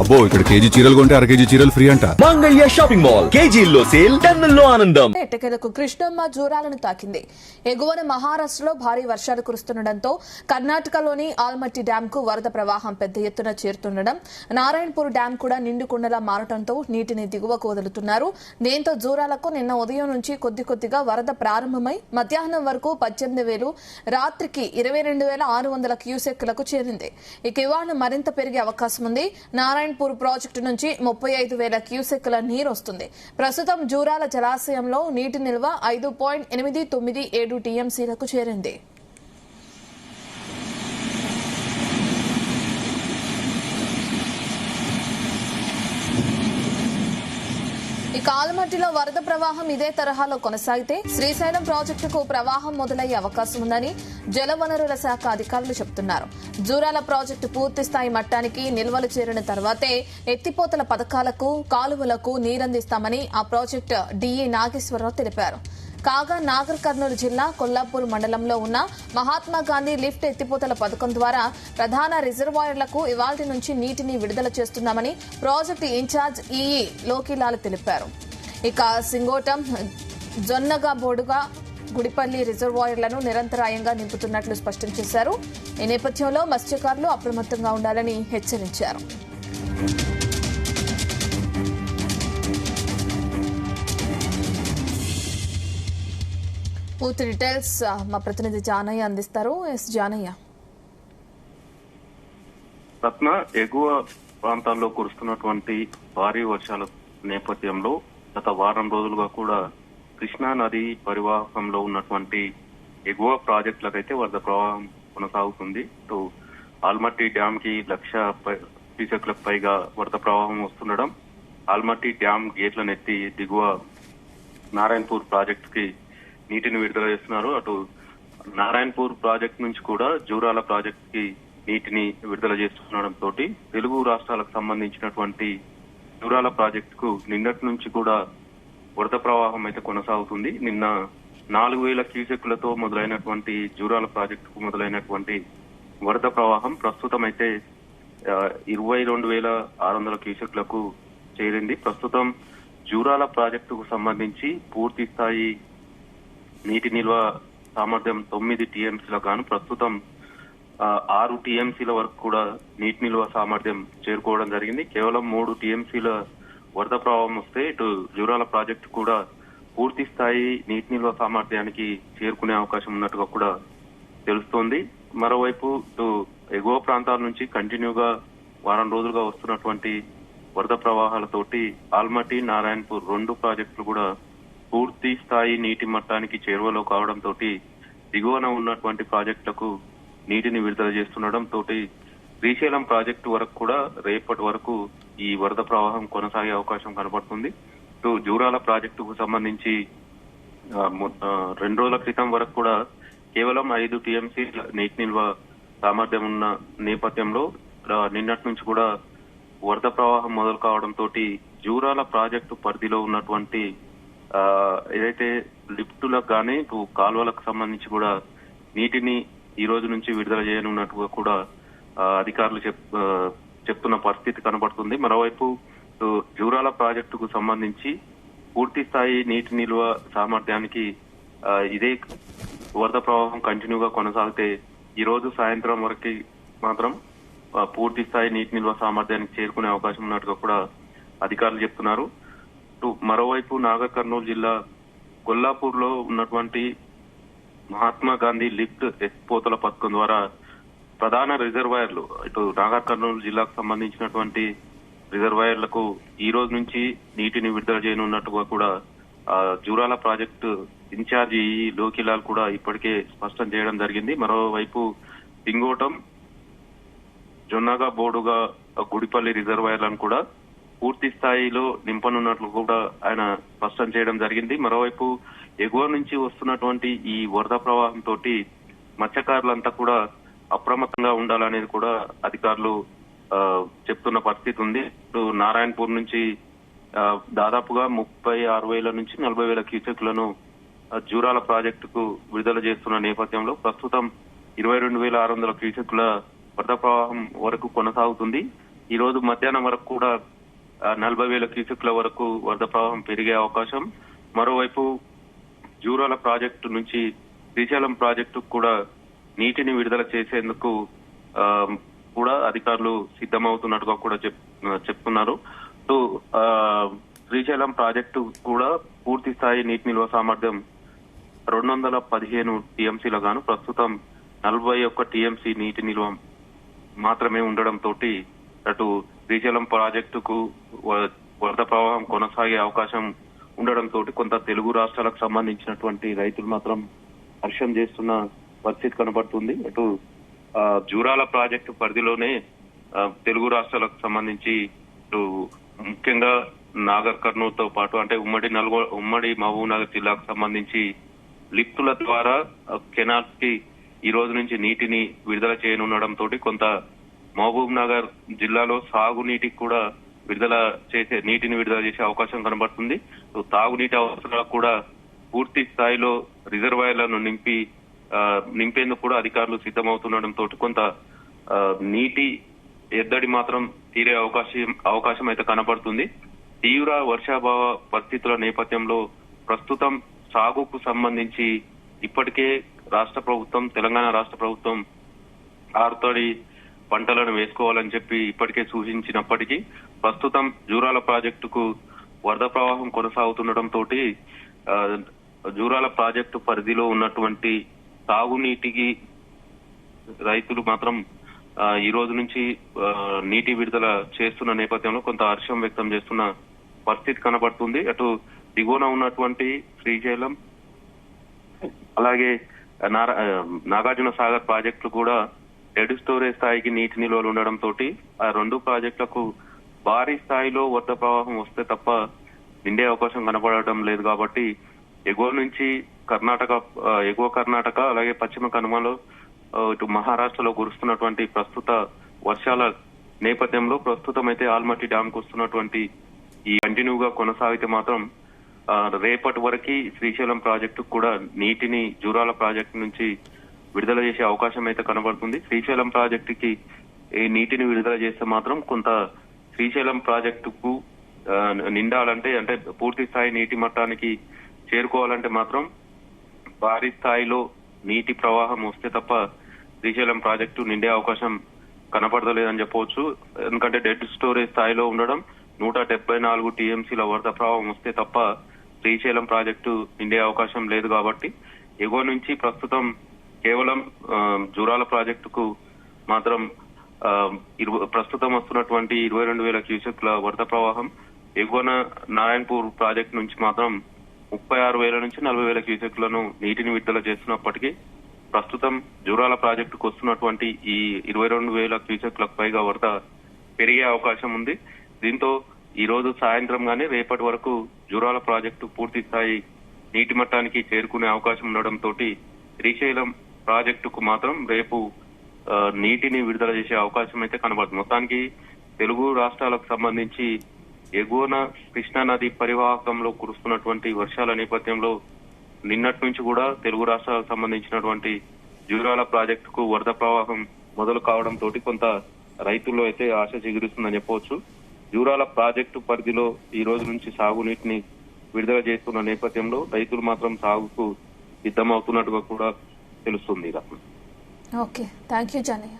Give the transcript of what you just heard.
అబ్బో ఇక్కడ కేజీ చీరలు కొంటే అర కేజీ చీరలు ఫ్రీ అంట. మంగళ్య షాపింగ్ మాల్ కేజీల్లో సేల్, టన్నుల్లో ఆనందం. ఎట్టకేలకు కృష్ణమ్మ జూరాలను తాకింది. ఎగువన మహారాష్ట్రలో భారీ వర్షాలు కురుస్తుండటంతో కర్ణాటకలోని ఆల్మట్టి డ్యాం కు వరద ప్రవాహం పెద్ద ఎత్తున చేరుతుండడం, నారాయణపూర్ డ్యాం కూడా నిండుకుండలా మారడంతో నీటిని దిగువకు వదులుతున్నారు. దీంతో జూరాలకు నిన్న ఉదయం నుంచి కొద్దిగా వరద ప్రారంభమై మధ్యాహ్నం వరకు 18,000, రాత్రికి 22,600 క్యూసెక్కులకు చేరింది. ఇక ఇవాళ మరింత పెరిగే అవకాశం ఉంది. నారాయణపూర్ ప్రాజెక్టు నుంచి 35,000 క్యూసెక్కుల నీరు వస్తుంది. ప్రస్తుతం జూరాల జలాశయంలో నీటి నిల్వ 5.897 టీఎంసీలకు చేరింది. ఇక ఆల్మట్టిలో వరద ప్రవాహం ఇదే తరహాలో కొనసాగితే శ్రీశైలం ప్రాజెక్టుకు ప్రవాహం మొదలయ్యే అవకాశం ఉందని జలవనరుల శాఖ అధికారులు చెబుతున్నారు. జూరాల ప్రాజెక్టు పూర్తి స్థాయి మట్టానికి నిల్వలు చేరిన తర్వాతే ఎత్తిపోతల పథకాలకు, కాలువలకు నీరందిస్తామని ఆ ప్రాజెక్టు డీఈ నాగేశ్వరరావు తెలిపారు. కాగా నాగర్ కర్నూలు జిల్లా కొల్లాపూర్ మండలంలో ఉన్న మహాత్మాగాంధీ లిఫ్ట్ ఎత్తిపోతల పథకం ద్వారా ప్రధాన రిజర్వాయర్లకు ఇవాల్టి నుంచి నీటిని విడుదల చేస్తున్నామని ప్రాజెక్టు ఇన్ఛార్జ్ ఈఈ లోకిలాల్ తెలిపారు. ఇక సింగోటం, జొన్నగా బోడుగా, గుడిపల్లి రిజర్వాయర్లను నిరంతరాయంగా నింపుతున్నట్లు స్పష్టం చేశారు. ఈ నేపథ్యంలో మత్స్యకారులు అప్రమత్తంగా ఉండాలని హెచ్చరించారు. పూర్తి డీటెయిల్స్ మా ప్రతినిధి జానయ్య అందిస్తారు. జానయ్య. రత్న, ఎగువ ప్రాంతాల్లో కురుస్తున్నటువంటి భారీ వర్షాల నేపథ్యంలో గత వారం రోజులుగా కూడా కృష్ణా నది పరివాహకంలో ఉన్నటువంటి ఎగువ ప్రాజెక్టులకైతే వరద ప్రవాహం కొనసాగుతుంది. ఇటు ఆల్మట్టి డ్యామ్ కి 1,00,000 క్యూసెక్లకు పైగా వరద ప్రవాహం వస్తుండడం, ఆల్మట్టి డ్యామ్ గేట్లను ఎత్తి దిగువ నారాయణపూర్ ప్రాజెక్టు కి నీటిని విడుదల చేస్తున్నారు. అటు నారాయణపూర్ ప్రాజెక్టు నుంచి కూడా జూరాల ప్రాజెక్టు కి నీటిని విడుదల చేస్తుండటంతో తెలుగు రాష్ట్రాలకు సంబంధించినటువంటి జూరాల ప్రాజెక్టుకు నిన్నటి నుంచి కూడా వరద ప్రవాహం అయితే కొనసాగుతుంది. నిన్న 4,000 క్యూసెక్కులతో మొదలైనటువంటి జూరాల ప్రాజెక్టుకు మొదలైనటువంటి వరద ప్రవాహం ప్రస్తుతం అయితే 22,600 క్యూసెక్లకు చేరింది. ప్రస్తుతం జూరాల ప్రాజెక్టుకు సంబంధించి పూర్తి స్థాయి నీటి నిల్వ సామర్థ్యం 9 టీఎంసీలకు గాను ప్రస్తుతం 6 టీఎంసీల వరకు కూడా నీటి నిల్వ సామర్థ్యం చేరుకోవడం జరిగింది. కేవలం 3 టీఎంసీల వరద ప్రవాహం వస్తే ఇటు జూరాల ప్రాజెక్టు కూడా పూర్తి స్థాయి నీటి నిల్వ సామర్థ్యానికి చేరుకునే అవకాశం ఉన్నట్టుగా కూడా తెలుస్తోంది. మరోవైపు ఇటు ఎగువ ప్రాంతాల నుంచి కంటిన్యూగా వారం రోజులుగా వస్తున్నటువంటి వరద ప్రవాహాలతోటి ఆల్మట్టి, నారాయణపూర్ 2 ప్రాజెక్టులు కూడా పూర్తి స్థాయి నీటి మట్టానికి చేరువలో కావడంతో దిగువన ఉన్నటువంటి ప్రాజెక్టులకు నీటిని విడుదల చేస్తుండటంతో శ్రీశైలం ప్రాజెక్టు వరకు కూడా రేపటి వరకు ఈ వరద ప్రవాహం కొనసాగే అవకాశం కనబడుతుంది. ఇటు జూరాల ప్రాజెక్టుకు సంబంధించి 2 రోజుల క్రితం వరకు కూడా కేవలం 5 టీఎంసీ నీటి నిల్వ సామర్థ్యం ఉన్న నేపథ్యంలో నిన్నటి నుంచి కూడా వరద ప్రవాహం మొదలు కావడంతో జూరాల ప్రాజెక్టు పరిధిలో ఉన్నటువంటి ఏదైతే లిఫ్టులకు కానీ కాలువలకు సంబంధించి కూడా నీటిని ఈ రోజు నుంచి విడుదల చేయనున్నట్టుగా కూడా అధికారులు చెప్తున్న పరిస్థితి కనబడుతుంది. మరోవైపు జూరాల ప్రాజెక్టుకు సంబంధించి పూర్తి స్థాయి నీటి నిల్వ సామర్థ్యానికి ఇదే వరద ప్రవాహం కంటిన్యూగా కొనసాగితే ఈ రోజు సాయంత్రం వరకు మాత్రం పూర్తి స్థాయి నీటి నిల్వ సామర్థ్యానికి చేరుకునే అవకాశం ఉన్నట్టుగా కూడా అధికారులు చెప్తున్నారు. మరోవైపు నాగర్ కర్నూలు జిల్లా కొల్లాపూర్ లో ఉన్నటువంటి మహాత్మా గాంధీ లిఫ్ట్ ఎత్తిపోతల పథకం ద్వారా ప్రధాన రిజర్వాయర్లు ఇటు నాగర్ కర్నూలు జిల్లాకు సంబంధించినటువంటి రిజర్వాయర్లకు ఈ రోజు నుంచి నీటిని విడుదల చేయనున్నట్టుగా కూడా జూరాల ప్రాజెక్టు ఇన్ఛార్జి లోకిలాల్ కూడా ఇప్పటికే స్పష్టం చేయడం జరిగింది. మరోవైపు సింగోటం, జొన్నగా బోడుగా, గుడిపల్లి రిజర్వాయర్లను కూడా పూర్తి స్థాయిలో నింపనున్నట్లు కూడా ఆయన స్పష్టం చేయడం జరిగింది. మరోవైపు ఎగువ నుంచి వస్తున్నటువంటి ఈ వరద ప్రవాహంతో మత్స్యకారులంతా కూడా అప్రమత్తంగా ఉండాలనేది కూడా అధికారులు చెప్తున్న పరిస్థితి ఉంది. ఇప్పుడు నారాయణపూర్ నుంచి దాదాపుగా 36,000 నుంచి 40,000 క్యూసెక్లను జూరాల ప్రాజెక్టుకు విడుదల చేస్తున్న నేపథ్యంలో ప్రస్తుతం 22,600 క్యూసెక్ల వరద ప్రవాహం వరకు కొనసాగుతుంది. ఈ రోజు మధ్యాహ్నం వరకు కూడా 40,000 క్యూసెక్ల వరకు వరద ప్రవాహం పెరిగే అవకాశం. మరోవైపు జూరాల ప్రాజెక్టు నుంచి శ్రీశైలం ప్రాజెక్టు కూడా నీటిని విడుదల చేసేందుకు కూడా అధికారులు సిద్ధమవుతున్నట్టుగా కూడా చెప్తున్నారు. సో శ్రీశైలం ప్రాజెక్టు కూడా పూర్తి స్థాయి నీటి నిల్వ సామర్థ్యం 215 టీఎంసీల గాను ప్రస్తుతం 41 టీఎంసీ నీటి నిల్వ మాత్రమే ఉండడంతో అటు శ్రీశైలం ప్రాజెక్టుకు వరద ప్రవాహం కొనసాగే అవకాశం ఉండడంతో కొంత తెలుగు రాష్ట్రాలకు సంబంధించినటువంటి రైతులు మాత్రం హర్షం చేస్తున్న పరిస్థితి కనబడుతుంది. అటు జూరాల ప్రాజెక్టు పరిధిలోనే తెలుగు రాష్ట్రాలకు సంబంధించి ఇటు ముఖ్యంగా నాగర్ కర్నూలు తో పాటు అంటే ఉమ్మడి మహబూబ్ నగర్ జిల్లాకు సంబంధించి లిఫ్టుల ద్వారా కెనాల్స్ కి ఈ రోజు నుంచి నీటిని విడుదల చేయనుండడంతో కొంత మహబూబ్ నగర్ జిల్లాలో సాగునీటికి కూడా నీటిని విడుదల చేసే అవకాశం కనబడుతుంది. తాగునీటి అవసరాలకు కూడా పూర్తి స్థాయిలో రిజర్వాయర్లను నింపేందుకు కూడా అధికారులు సిద్ధమవుతుండడంతో కొంత నీటి ఎద్దడి మాత్రం తీరే అవకాశం అయితే కనబడుతుంది. తీవ్ర వర్షాభావ పరిస్థితుల నేపథ్యంలో ప్రస్తుతం సాగుకు సంబంధించి ఇప్పటికే తెలంగాణ రాష్ట్ర ప్రభుత్వం ఆరుతడి పంటలను వేసుకోవాలని చెప్పి ఇప్పటికే సూచించినప్పటికీ ప్రస్తుతం జూరాల ప్రాజెక్టుకు వరద ప్రవాహం కొనసాగుతుండటంతో జూరాల ప్రాజెక్టు పరిధిలో ఉన్నటువంటి తాగునీటికి రైతులు మాత్రం ఈ రోజు నుంచి నీటి విడుదల చేస్తున్న నేపథ్యంలో కొంత హర్షం వ్యక్తం చేస్తున్న పరిస్థితి కనబడుతుంది. అటు దిగువన ఉన్నటువంటి శ్రీశైలం అలాగే నాగార్జున సాగర్ ప్రాజెక్టులు కూడా డెడ్ స్టోరేజ్ స్థాయికి నీటి నిల్వలు ఉండడంతో ఆ రెండు ప్రాజెక్టులకు భారీ స్థాయిలో వరద ప్రవాహం వస్తే తప్ప నిండే అవకాశం కనబడటం లేదు. కాబట్టి ఎగువ కర్ణాటక అలాగే పశ్చిమ కనుమలో ఇటు మహారాష్ట్రలో కురుస్తున్నటువంటి ప్రస్తుత వర్షాల నేపథ్యంలో ప్రస్తుతం అయితే ఆల్మట్టి డ్యామ్ కు వస్తున్నటువంటి ఈ కంటిన్యూగా కొనసాగితే మాత్రం రేపటి వరకు శ్రీశైలం ప్రాజెక్టు కూడా నీటిని జూరాల ప్రాజెక్టు నుంచి విడుదల చేసే అవకాశం అయితే కనబడుతుంది. శ్రీశైలం ప్రాజెక్టుకి ఈ నీటిని విడుదల చేస్తే మాత్రం కొంత శ్రీశైలం ప్రాజెక్టుకు నిండాలంటే అంటే పూర్తి స్థాయి నీటి మట్టానికి చేరుకోవాలంటే మాత్రం భారీ స్థాయిలో నీటి ప్రవాహం వస్తే తప్ప శ్రీశైలం ప్రాజెక్టు నిండే అవకాశం కనపడలేదని చెప్పవచ్చు. ఎందుకంటే డెడ్ స్టోరేజ్ స్థాయిలో ఉండడం 174 టీఎంసీల వరద ప్రవాహం వస్తే తప్ప శ్రీశైలం ప్రాజెక్టు నిండే అవకాశం లేదు. కాబట్టి ఎగువ నుంచి ప్రస్తుతం కేవలం జూరాల ప్రాజెక్టుకు మాత్రం ప్రస్తుతం వస్తున్నటువంటి 22,000 క్యూసెక్ల వరద ప్రవాహం, ఎగువన నారాయణపూర్ ప్రాజెక్టు నుంచి మాత్రం 36,000 నుంచి 40,000 క్యూసెక్లను నీటిని విడుదల చేస్తున్నప్పటికీ ప్రస్తుతం జూరాల ప్రాజెక్టుకు వస్తున్నటువంటి ఈ 22,000 క్యూసెక్లకు పైగా వరద పెరిగే అవకాశం ఉంది. దీంతో ఈ రోజు సాయంత్రం గానీ రేపటి వరకు జూరాల ప్రాజెక్టు పూర్తి స్థాయి నీటి మట్టానికి చేరుకునే అవకాశం ఉండడంతో శ్రీశైలం ప్రాజెక్టుకు మాత్రం రేపు నీటిని విడుదల చేసే అవకాశం అయితే కనబడుతుంది. మొత్తానికి తెలుగు రాష్ట్రాలకు సంబంధించి ఎగువన కృష్ణా నది పరివాహకంలో కురుస్తున్నటువంటి వర్షాల నేపథ్యంలో నిన్నటి నుంచి కూడా తెలుగు రాష్ట్రాలకు సంబంధించినటువంటి జూరాల ప్రాజెక్టుకు వరద ప్రవాహం మొదలు కావడంతో కొంత రైతుల్లో అయితే ఆశ చిగురిస్తుందని చెప్పవచ్చు. జూరాల ప్రాజెక్టు పరిధిలో ఈ రోజు నుంచి సాగునీటిని విడుదల చేస్తున్న నేపథ్యంలో రైతులు మాత్రం సాగుకు సిద్ధమవుతున్నట్టుగా కూడా తెలుస్తుంది. Okay, thank you Janaiah.